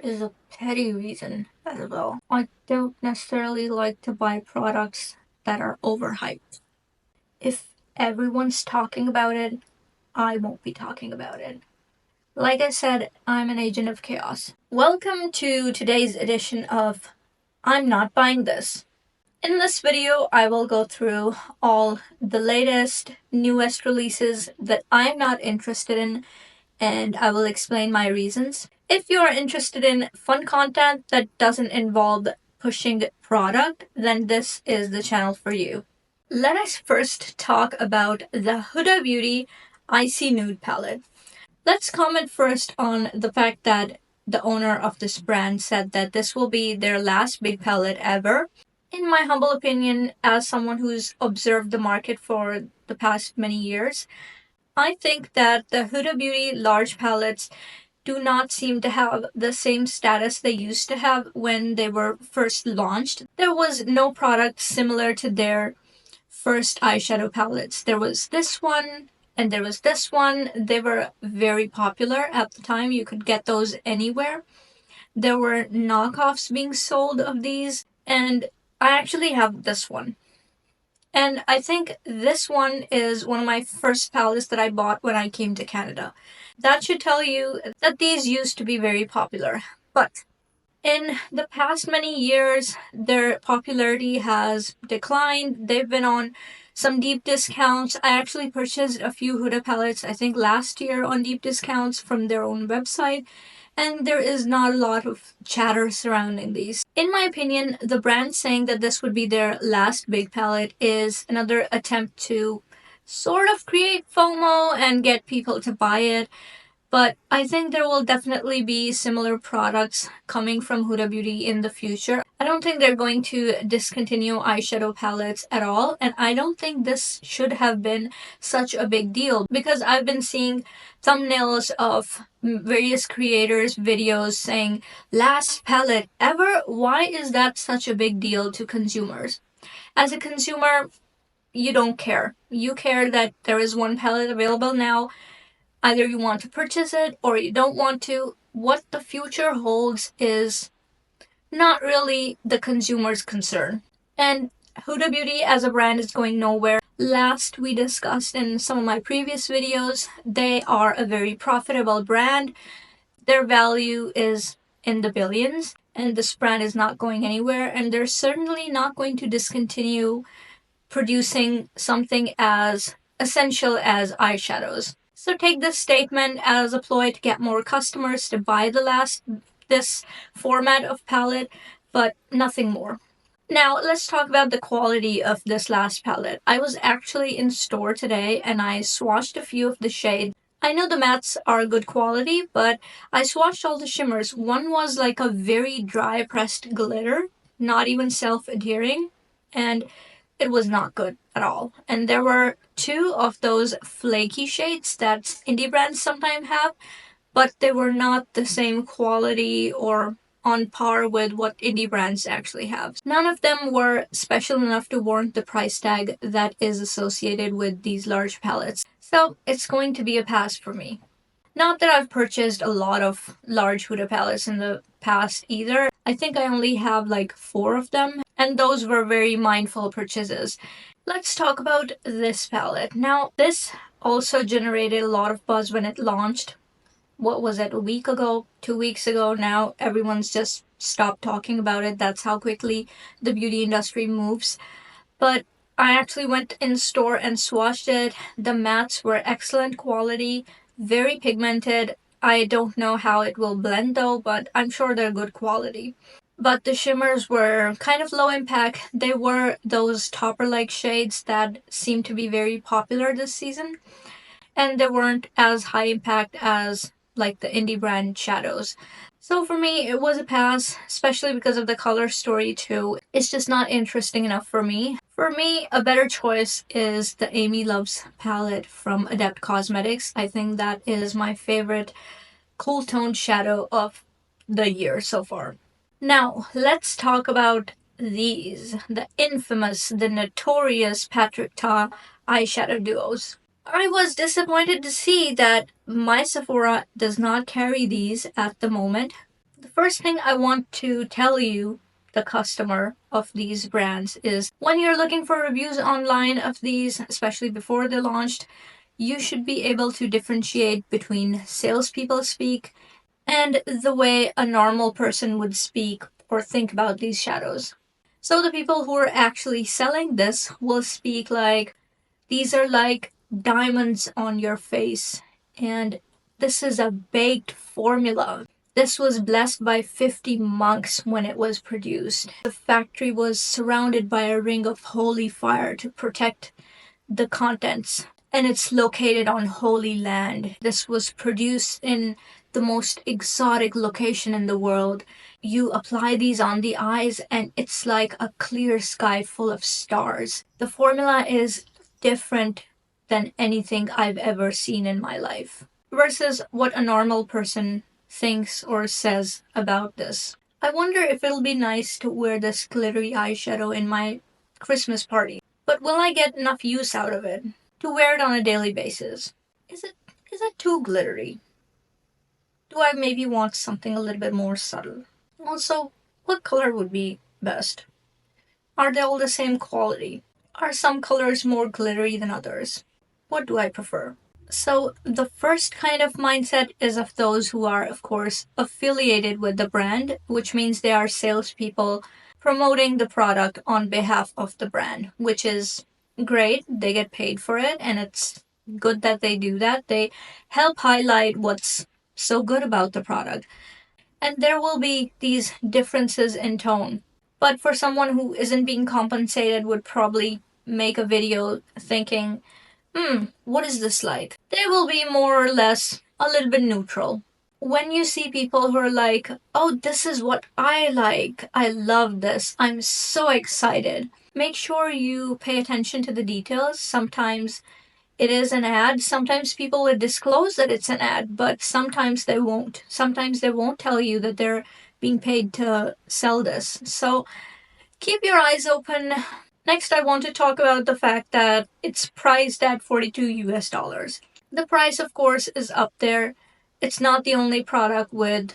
is a petty reason as well. I don't necessarily like to buy products that are overhyped. If everyone's talking about it, I won't be talking about it. Like I said, I'm an agent of chaos. Welcome to today's edition of I'm Not Buying This. In this video, I will go through all the latest, newest releases that I'm not interested in, and I will explain my reasons. If you are interested in fun content that doesn't involve pushing product, then this is the channel for you. Let us first talk about the Huda Beauty Icy Nude palette. Let's comment first on the fact that the owner of this brand said that this will be their last big palette ever. In my humble opinion, as someone who's observed the market for the past many years, I think that the Huda Beauty large palettes do not seem to have the same status they used to have when they were first launched. There was no product similar to their first eyeshadow palettes. There was this one, and there was this one. They were very popular at the time. You could get those anywhere. There were knockoffs being sold of these, and I actually have this one. And I think this one is one of my first palettes that I bought when I came to Canada. That should tell you that these used to be very popular. But in the past many years, their popularity has declined. They've been on some deep discounts. I actually purchased a few Huda palettes, I think last year, on deep discounts from their own website. And there is not a lot of chatter surrounding these. In my opinion, the brand saying that this would be their last big palette is another attempt to sort of create FOMO and get people to buy it. But I think there will definitely be similar products coming from Huda Beauty in the future. I don't think they're going to discontinue eyeshadow palettes at all, and I don't think this should have been such a big deal because I've been seeing thumbnails of various creators' videos saying, last palette ever? Why is that such a big deal to consumers? As a consumer, you don't care. You care that there is one palette available now. Either you want to purchase it or you don't want to. What the future holds is not really the consumer's concern. And Huda Beauty as a brand is going nowhere. Last we discussed in some of my previous videos, they are a very profitable brand. Their value is in the billions, and this brand is not going anywhere, and they're certainly not going to discontinue producing something as essential as eyeshadows. So take this statement as a ploy to get more customers to buy this format of palette, but nothing more. Now let's talk about the quality of this last palette. I was actually in store today and I swatched a few of the shades. I know the mattes are good quality, but I swatched all the shimmers. One was like a very dry pressed glitter, not even self-adhering, and it was not good at all. And there were two of those flaky shades that indie brands sometimes have, but they were not the same quality or on par with what indie brands actually have. None of them were special enough to warrant the price tag that is associated with these large palettes. So it's going to be a pass for me. Not that I've purchased a lot of large Huda palettes in the past either. I think I only have like 4 of them, and those were very mindful purchases. Let's talk about this palette. Now, this also generated a lot of buzz when it launched. What was it, a week ago, 2 weeks ago? Now everyone's just stopped talking about it. That's how quickly the beauty industry moves. But I actually went in store and swatched it. The mattes were excellent quality, very pigmented. I don't know how it will blend though, but I'm sure they're good quality. But the shimmers were kind of low impact. They were those topper-like shades that seem to be very popular this season. And they weren't as high impact as like the indie brand shadows. So for me, it was a pass, especially because of the color story too. It's just not interesting enough for me. For me, a better choice is the Amy Loves palette from Adept Cosmetics. I think that is my favorite cool toned shadow of the year so far. Now, let's talk about these, the infamous, the notorious Patrick Ta eyeshadow duos. I was disappointed to see that my Sephora does not carry these at the moment. The first thing I want to tell you, the customer of these brands, is when you're looking for reviews online of these, especially before they're launched, you should be able to differentiate between salespeople speak and the way a normal person would speak or think about these shadows. So the people who are actually selling this will speak like, these are like diamonds on your face, and this is a baked formula. This was blessed by 50 monks when it was produced. The factory was surrounded by a ring of holy fire to protect the contents, and it's located on holy land. This was produced in the most exotic location in the world. You apply these on the eyes and it's like a clear sky full of stars. The formula is different than anything I've ever seen in my life versus what a normal person thinks or says about this. I wonder if it'll be nice to wear this glittery eyeshadow in my Christmas party. But will I get enough use out of it to wear it on a daily basis? Is it too glittery? Do I maybe want something a little bit more subtle? Also, what color would be best? Are they all the same quality? Are some colors more glittery than others? What do I prefer? So, the first kind of mindset is of those who are, of course, affiliated with the brand, which means they are salespeople promoting the product on behalf of the brand, which is great. They get paid for it, and it's good that they do that. They help highlight what's so good about the product. And there will be these differences in tone. But for someone who isn't being compensated, would probably make a video thinking, what is this like? They will be more or less a little bit neutral. When you see people who are like, oh, this is what I like, I love this, I'm so excited, make sure you pay attention to the details. Sometimes it is an ad. Sometimes people will disclose that it's an ad, but sometimes they won't. Sometimes they won't tell you that they're being paid to sell this. So keep your eyes open. Next, I want to talk about the fact that it's priced at 42 US dollars. The price, of course, is up there. It's not the only product with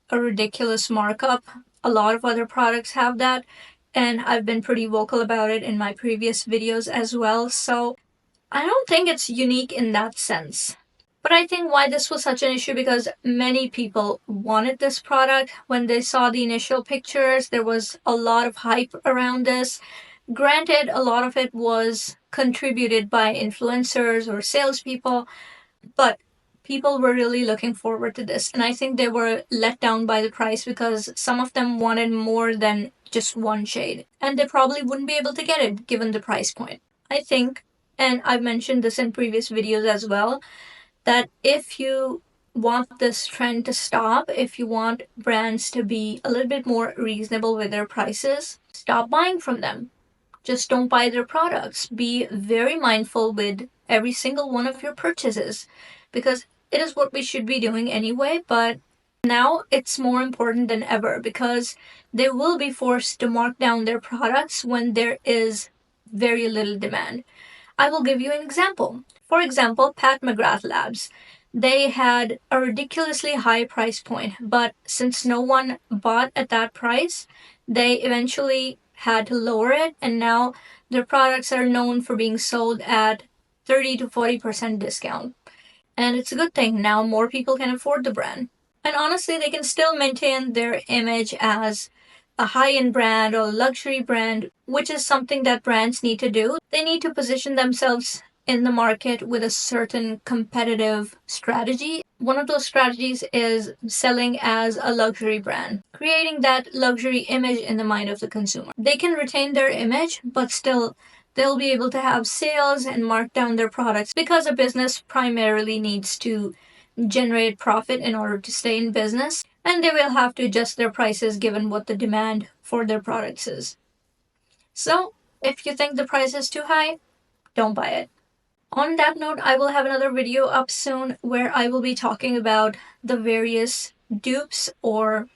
a ridiculous markup. A lot of other products have that, and I've been pretty vocal about it in my previous videos as well. So I don't think it's unique in that sense. But I think why this was such an issue, because many people wanted this product. When they saw the initial pictures, there was a lot of hype around this. Granted, a lot of it was contributed by influencers or salespeople, but people were really looking forward to this. And I think they were let down by the price because some of them wanted more than just one shade. And they probably wouldn't be able to get it given the price point. I think, and I've mentioned this in previous videos as well, that if you want this trend to stop, if you want brands to be a little bit more reasonable with their prices, stop buying from them. Just don't buy their products. Be very mindful with every single one of your purchases, because it is what we should be doing anyway, but now it's more important than ever because they will be forced to mark down their products when there is very little demand. I will give you an example. For example, Pat McGrath Labs. They had a ridiculously high price point, but since no one bought at that price, they eventually had to lower it, and now their products are known for being sold at 30 to 40% discount. And it's a good thing. Now more people can afford the brand. And honestly, they can still maintain their image as a high-end brand or luxury brand, which is something that brands need to do. They need to position themselves in the market with a certain competitive strategy. One of those strategies is selling as a luxury brand, creating that luxury image in the mind of the consumer. They can retain their image, but still they'll be able to have sales and mark down their products because a business primarily needs to generate profit in order to stay in business, and they will have to adjust their prices given what the demand for their products is. So, if you think the price is too high, don't buy it. On that note, I will have another video up soon where I will be talking about the various dupes, or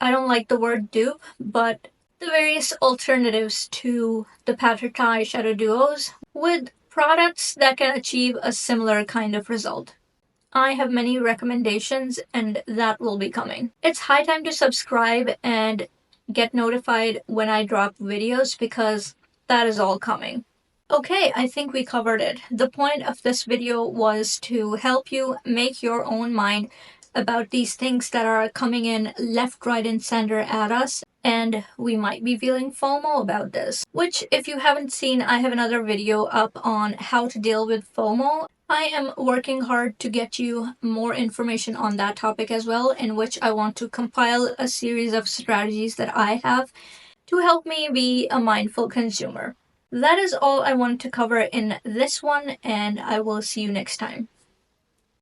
I don't like the word dupe, but the various alternatives to the Patrick eyeshadow duos with products that can achieve a similar kind of result. I have many recommendations, and that will be coming. It's high time to subscribe and get notified when I drop videos because that is all coming. Okay, I think we covered it. The point of this video was to help you make your own mind about these things that are coming in left, right, and center at us, and we might be feeling FOMO about this. Which, if you haven't seen, I have another video up on how to deal with FOMO. I am working hard to get you more information on that topic as well, in which I want to compile a series of strategies that I have to help me be a mindful consumer. That is all I wanted to cover in this one, and I will see you next time.